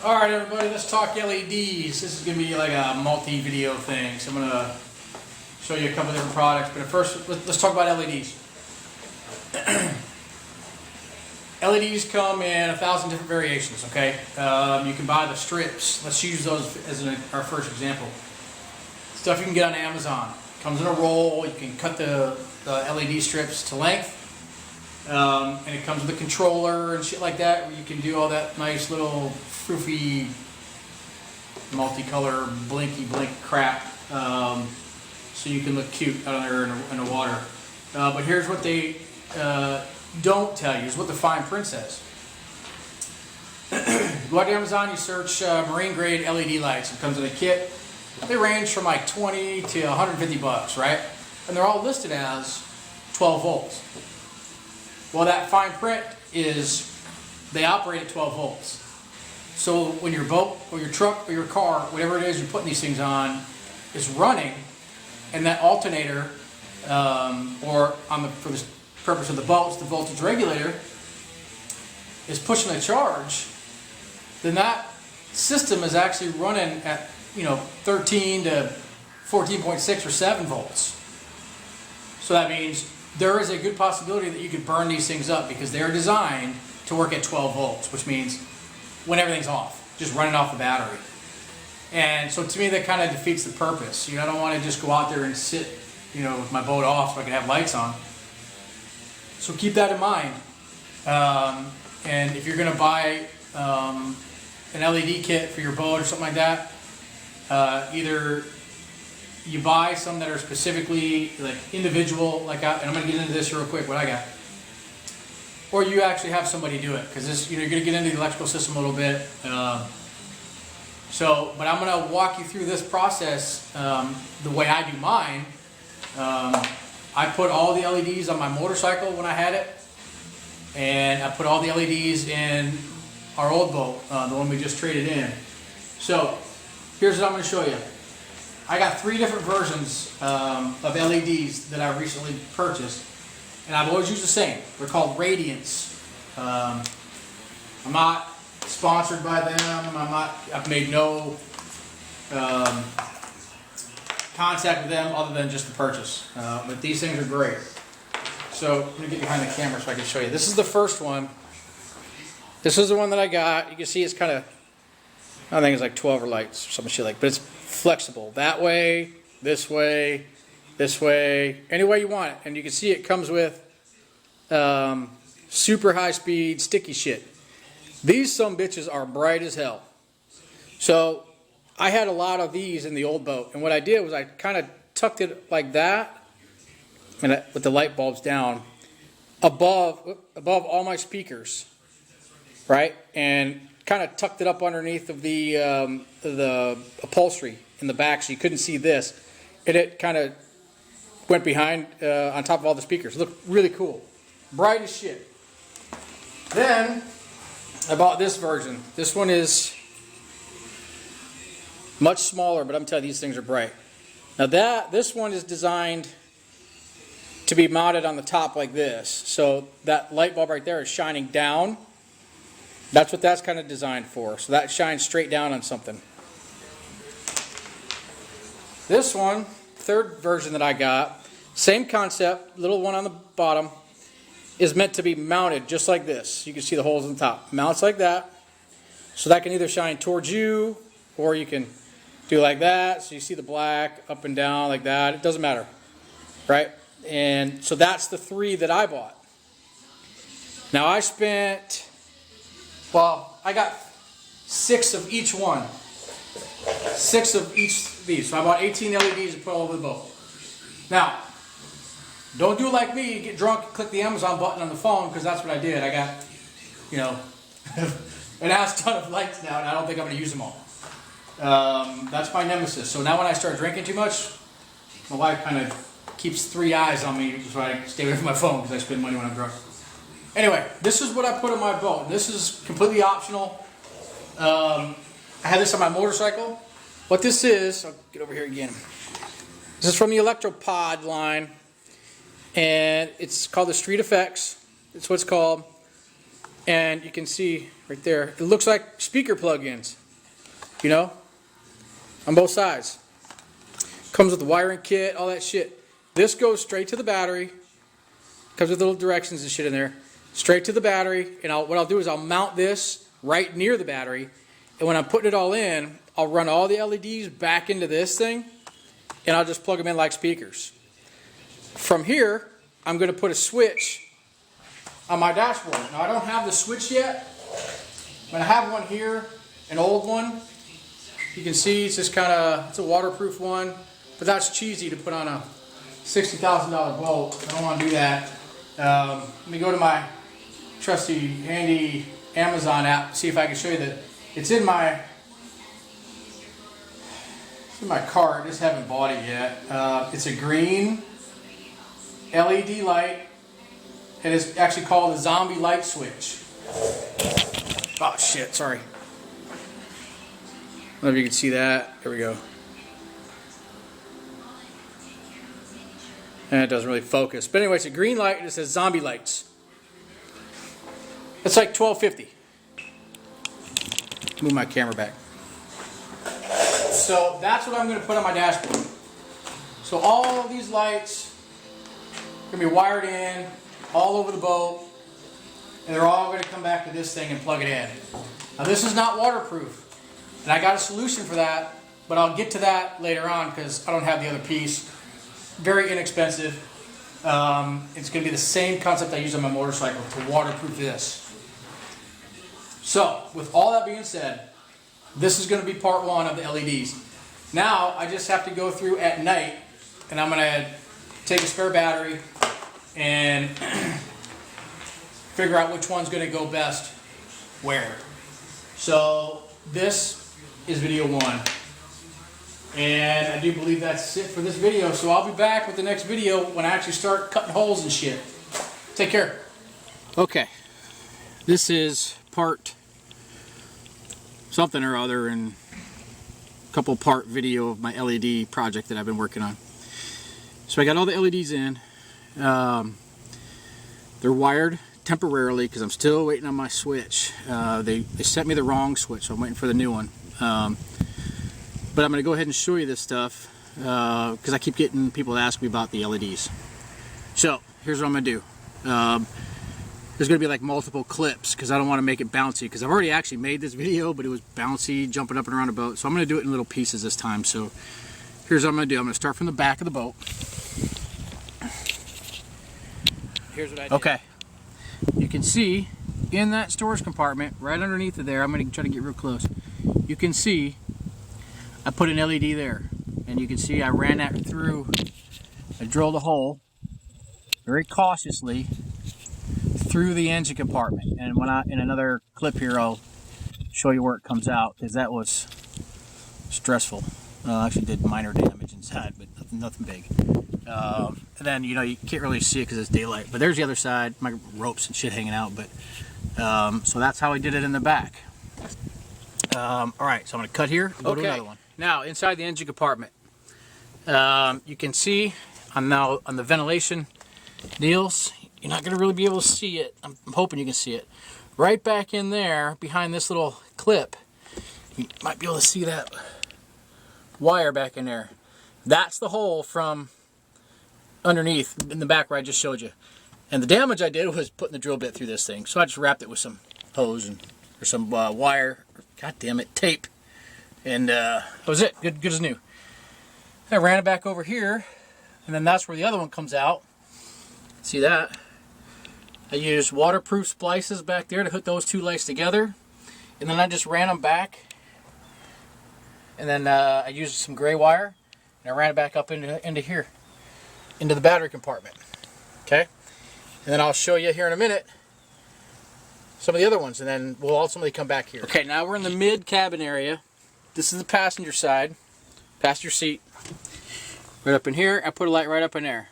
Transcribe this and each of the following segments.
Alright everybody, let's talk LEDs. This is going to be like a multi-video thing, so I'm going to show you a couple different products, but first let's talk about LEDs. LEDs come in 1,000 different variations, okay? You can buy the strips. Let's use those as our first example. Stuff you can get on Amazon. Comes in a roll, you can cut the LED strips to length. And it comes with a controller and shit like that, where you can do all that nice little froofy, multicolor, blinky blink crap, so you can look cute out there in the water. But here's what they don't tell you, is what the fine print says. Go out to Amazon, you search marine grade LED lights. It comes in a kit. They range from like 20 to 150 bucks, right? And they're all listed as 12 volts. Well, that fine print is they operate at 12 volts. So when your boat or your truck or your car, whatever it is you're putting these things on, is running, and that alternator, or for the purpose of the boats, the voltage regulator, is pushing a charge, then that system is actually running at 13 to 14.6 or 7 volts. So that means there is a good possibility that you could burn these things up, because they're designed to work at 12 volts, which means when everything's off, just running off the battery. And so to me that kind of defeats the purpose. I don't want to just go out there and sit with my boat off so I can have lights on. So keep that in mind. And if you're going to buy an LED kit for your boat or something like that, either you buy some that are specifically like individual, and I'm going to get into this real quick, what I got. Or you actually have somebody do it, because this, you're going to get into the electrical system a little bit. But I'm going to walk you through this process the way I do mine. I put all the LEDs on my motorcycle when I had it, and I put all the LEDs in our old boat, the one we just traded in. So here's what I'm going to show you. I got 3 different versions of LEDs that I recently purchased, and I've always used the same. They're called Radiance. I'm not sponsored by them. I've made no contact with them other than just the purchase. But these things are great. So I'm going to get behind the camera so I can show you. This is the first one. This is the one that I got. You can see it's kind of, I think it's like 12 lights or some shit like, but it's flexible. That way, this way, any way you want it. And you can see it comes with super high speed sticky shit. These sumbitches are bright as hell. So I had a lot of these in the old boat, and what I did was I kind of tucked it like that, and with the light bulbs down above all my speakers, right, and kind of tucked it up underneath of the upholstery in the back, so you couldn't see this, and it kind of went behind on top of all the speakers. It looked really cool, bright as shit. Then I bought this version. This one is much smaller, but I'm telling you, these things are bright. Now this one is designed to be mounted on the top like this. So that light bulb right there is shining down. That's what that's kind of designed for. So that shines straight down on something. This one, third version that I got, same concept, little one on the bottom, is meant to be mounted just like this. You can see the holes on the top. Mounts like that. So that can either shine towards you, or you can do like that. So you see the black up and down like that. It doesn't matter, right? And so that's the 3 that I bought. Now I spent, I got 6 of each one. 6 of each of these. So I bought 18 LEDs to put all over the boat. Now, don't do it like me, get drunk, click the Amazon button on the phone, because that's what I did. I got, an ass ton of lights now, and I don't think I'm going to use them all. That's my nemesis. So now when I start drinking too much, my wife kind of keeps 3 eyes on me, so I stay away from my phone, because I spend money when I'm drunk. Anyway, this is what I put on my boat. This is completely optional. I have this on my motorcycle. What this is, I'll get over here again. This is from the Electropod line, and it's called the Street Effects. It's what it's called. And you can see right there, it looks like speaker plug-ins, you know, on both sides. Comes with the wiring kit, all that shit. This goes straight to the battery. Comes with little directions and shit in there. Straight to the battery. And what I'll do is I'll mount this right near the battery. And when I'm putting it all in, I'll run all the LEDs back into this thing. And I'll just plug them in like speakers. From here, I'm going to put a switch on my dashboard. Now I don't have the switch yet. But I have one here, an old one. You can see it's just kind of, it's a waterproof one. But that's cheesy to put on a $60,000 boat. I don't want to do that. Let me go to my trusty, handy Amazon app, see if I can show you that. It's in my cart. I just haven't bought it yet. It's a green LED light. And it's actually called a zombie light switch. Oh shit, sorry. I don't know if you can see that. There we go. And it doesn't really focus. But anyway, it's a green light and it says zombie lights. It's like $12.50. Move my camera back. So that's what I'm going to put on my dashboard. So all of these lights are going to be wired in all over the boat. And they're all going to come back to this thing and plug it in. Now this is not waterproof. And I got a solution for that. But I'll get to that later on because I don't have the other piece. Very inexpensive. It's going to be the same concept I use on my motorcycle to waterproof this. So, with all that being said, this is going to be part one of the LEDs. Now, I just have to go through at night, and I'm going to take a spare battery and figure out which one's going to go best where. So, this is video one. And I do believe that's it for this video. So I'll be back with the next video when I actually start cutting holes and shit. Take care. Okay. This is part something or other and a couple part video of my LED project that I've been working on. So I got all the LEDs in. They're wired temporarily because I'm still waiting on my switch. They sent me the wrong switch, so I'm waiting for the new one. But I'm going to go ahead and show you this stuff because I keep getting people to ask me about the LEDs. So here's what I'm going to do. There's going to be like multiple clips because I don't want to make it bouncy because I've already actually made this video, but it was bouncy, jumping up and around a boat. So I'm going to do it in little pieces this time. So here's what I'm going to do. I'm going to start from the back of the boat. Here's what I did. Okay. You can see in that storage compartment, right underneath of there, I'm going to try to get real close. You can see I put an LED there, and you can see I ran that through. I drilled a hole very cautiously through the engine compartment, and when in another clip here I'll show you where it comes out because that was stressful. I actually did minor damage inside, but nothing big. And then you can't really see it because it's daylight. But there's the other side, my ropes and shit hanging out. But so that's how I did it in the back. All right, so I'm going to cut here and go to another one. Now, inside the engine compartment, you can see on the ventilation deals, you're not going to really be able to see it. I'm hoping you can see it. Right back in there, behind this little clip, you might be able to see that wire back in there. That's the hole from underneath in the back where I just showed you. And the damage I did was putting the drill bit through this thing. So I just wrapped it with some hose or some wire, god damn it, tape. And that was it, good as new. I ran it back over here, and then that's where the other one comes out. See that? I used waterproof splices back there to hook those two lights together. And then I just ran them back. And then I used some gray wire, and I ran it back up into here, into the battery compartment. Okay? And then I'll show you here in a minute some of the other ones, and then we'll ultimately come back here. Okay, now we're in the mid-cabin area. This is the passenger side, passenger seat. Right up in here, I put a light right up in there.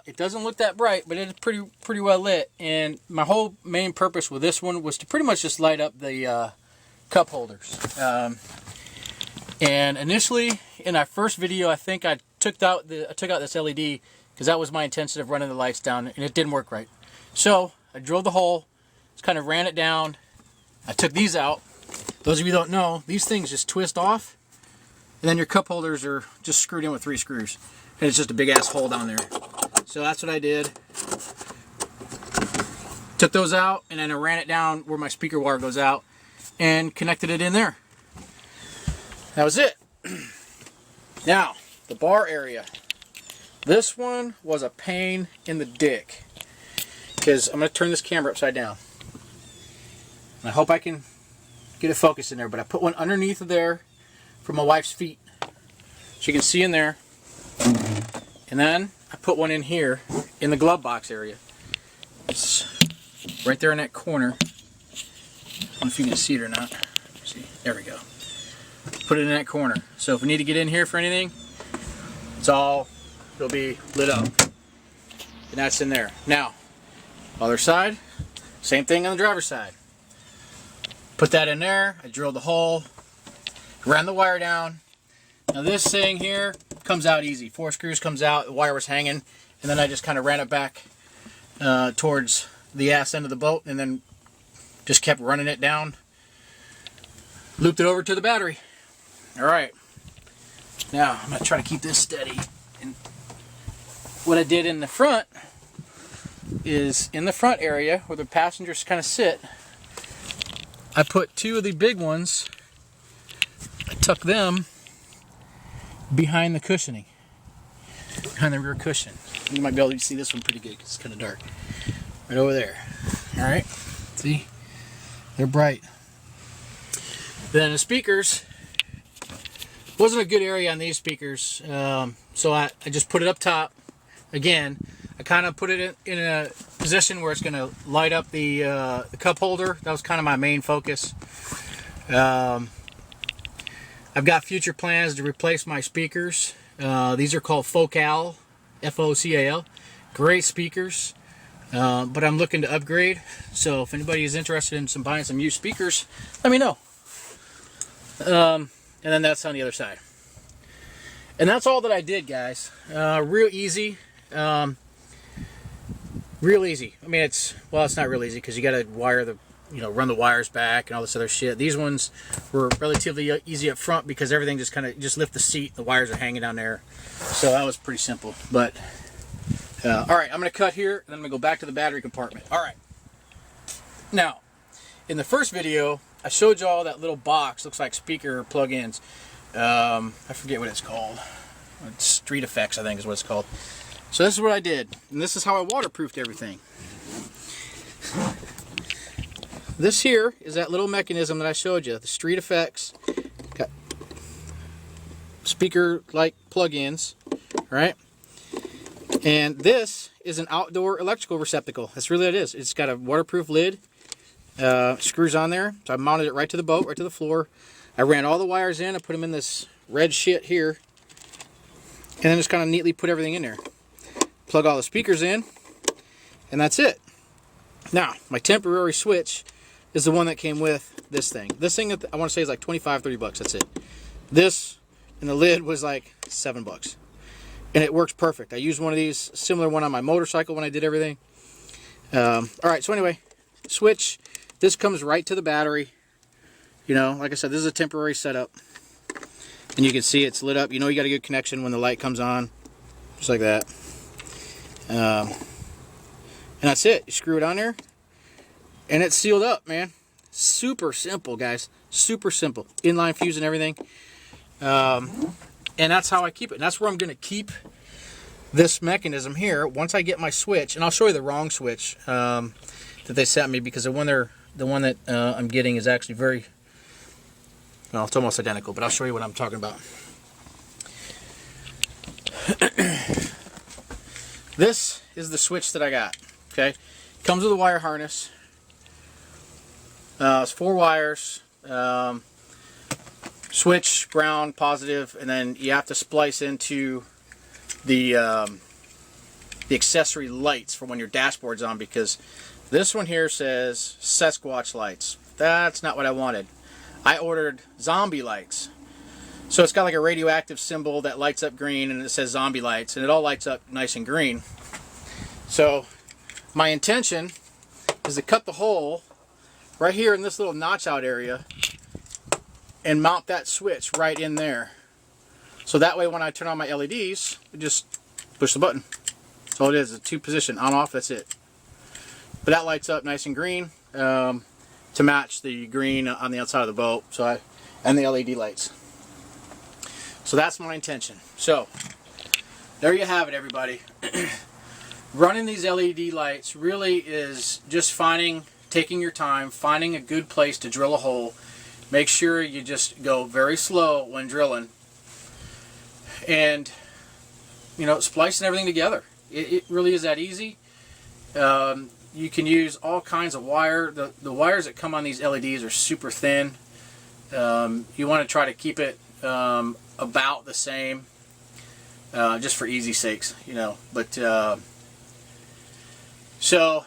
It doesn't look that bright, but it's pretty well lit. And my whole main purpose with this one was to pretty much just light up the cup holders. And initially, in our first video, I think I took out this LED because that was my intention of running the lights down, and it didn't work right. So I drilled the hole, just kind of ran it down. I took these out. Those of you who don't know, these things just twist off, and then your cup holders are just screwed in with 3 screws. And it's just a big ass hole down there. So that's what I did. Took those out, and then I ran it down where my speaker wire goes out, and connected it in there. That was it. Now, the bar area. This one was a pain in the dick, because I'm going to turn this camera upside down. And I hope I can get it focused in there, but I put one underneath of there for my wife's feet, so you can see in there. And then I put one in here in the glove box area. It's right there in that corner. I don't know if you can see it or not. See, there we go. Put it in that corner. So if we need to get in here for anything, it'll be lit up. And that's in there. Now, other side, same thing on the driver's side. Put that in there. I drilled the hole, ran the wire down. Now this thing here comes out easy. 4 screws comes out, the wire was hanging, and then I just kind of ran it back towards the ass end of the boat, and then just kept running it down. Looped it over to the battery. Alright, now I'm going to try to keep this steady. And what I did in the front is, in the front area where the passengers kind of sit, I put 2 of the big ones, I tuck them behind the cushioning, behind the rear cushion. You might be able to see this one pretty good because it's kind of dark. Right over there. Alright, see? They're bright. Then the speakers, wasn't a good area on these speakers, so I just put it up top. Again, I kind of put it in a position where it's going to light up the cup holder. That was kind of my main focus. I've got future plans to replace my speakers. These are called Focal, F-O-C-A-L. Great speakers, but I'm looking to upgrade. So if anybody is interested in buying some used speakers, let me know. And then that's on the other side. And that's all that I did, guys. Real easy. Real easy. I mean, it's not real easy because you got to wire the, run the wires back and all this other shit. These ones were relatively easy up front because everything just lift the seat. The wires are hanging down there. So that was pretty simple. But, all right, I'm going to cut here, and then I'm going to go back to the battery compartment. All right. Now, in the first video, I showed you all that little box. Looks like speaker plug-ins. I forget what it's called. Street Effects, I think is what it's called. So this is what I did. And this is how I waterproofed everything. This here is that little mechanism that I showed you. The Street Effects. Got speaker-like plug-ins. Right? And this is an outdoor electrical receptacle. That's really what it is. It's got a waterproof lid. Screws on there. So I mounted it right to the boat, right to the floor. I ran all the wires in. I put them in this red shit here. And then just kind of neatly put everything in there. Plug all the speakers in. And that's it. Now, my temporary switch is the one that came with this thing. This thing, I want to say, is like 25, 30 bucks. That's it. This and the lid was like $7. And it works perfect. I used one of these, similar one on my motorcycle when I did everything. Alright, so anyway, switch. This comes right to the battery. Like I said, this is a temporary setup. And you can see it's lit up. You got a good connection when the light comes on. Just like that. And that's it. You screw it on there. And it's sealed up, man. Super simple, guys. Super simple. Inline fuse and everything. And that's how I keep it. And that's where I'm going to keep this mechanism here once I get my switch. And I'll show you the wrong switch that they sent me, because the one that I'm getting is actually very... Well, it's almost identical, but I'll show you what I'm talking about. This is the switch that I got. Okay, comes with a wire harness. It's 4 wires. Switch, ground, positive, and then you have to splice into the accessory lights for when your dashboard's on, because this one here says Sasquatch lights. That's not what I wanted. I ordered zombie lights. So it's got like a radioactive symbol that lights up green, and it says zombie lights, and it all lights up nice and green. So my intention is to cut the hole right here in this little notch out area and mount that switch right in there. So that way when I turn on my LEDs, I just push the button. That's all it is, a 2-position, on off, that's it. But that lights up nice and green to match the green on the outside of the boat. And the LED lights. So that's my intention. So there you have it, everybody. Running these LED lights really is just taking your time, finding a good place to drill a hole. Make sure you just go very slow when drilling. And, you know, splicing everything together. It really is that easy. You can use all kinds of wire. The wires that come on these LEDs are super thin. You want to try to keep it about the same, just for easy sakes, you know. But so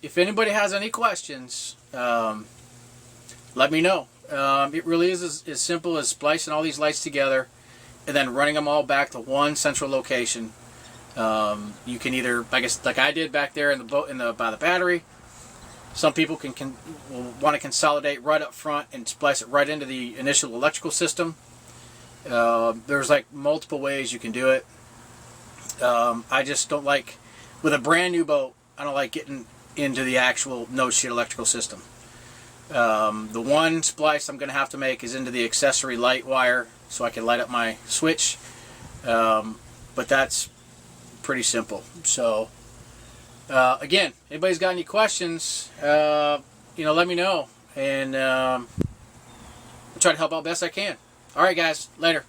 if anybody has any questions, let me know. It really is as simple as splicing all these lights together and then running them all back to one central location. You can either, like I did back there in the boat by the battery. Some people will want to consolidate right up front and splice it right into the initial electrical system. There's like multiple ways you can do it. I just don't like, with a brand new boat, I don't like getting into the actual no-shit electrical system. The one splice I'm going to have to make is into the accessory light wire so I can light up my switch. But that's pretty simple. So again, anybody's got any questions, you know, let me know, and I'll try to help out best I can. All right, guys, later.